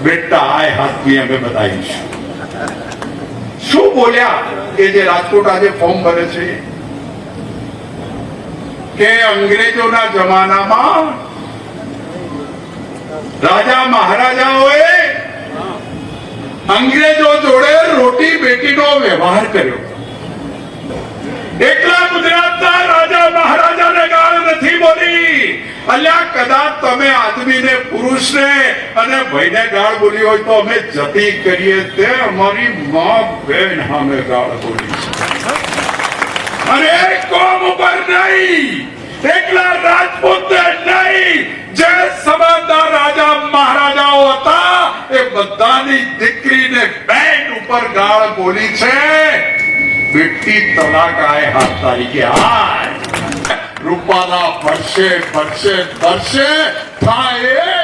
બેટા આય હાથની અમે બતાવીશું. શું બોલ્યા કે જે રાજકોટ આજે ફોર્મ ભરે છે કે અંગ્રેજોના જમાનામાં રાજા મહારાજાઓએ અંગ્રેજો જોડે રોટી બેટીનો વ્યવહાર કર્યો. એકલા ગુજરાતના રાજા મહારાજાને ગાળ નથી બોલી. અલ્યા કદાચ તમે આદમીને પુરુષને અને ભાઈને ગાળ બોલી હોય તો અમે જતી કરીએ તે અમારી માં બેન સામે ગાળ બોલી છે. અને એક કોમ ઉપર નહીં, એકલા રાજપૂત નહીં, જે સમાજના રાજા મહારાજાઓ હતા એ બધાની દીકરીને બેન ઉપર ગાળ બોલી છે. બેટી તલાક આય હાથ તારીખે આય રૂપાલા પડશે થાય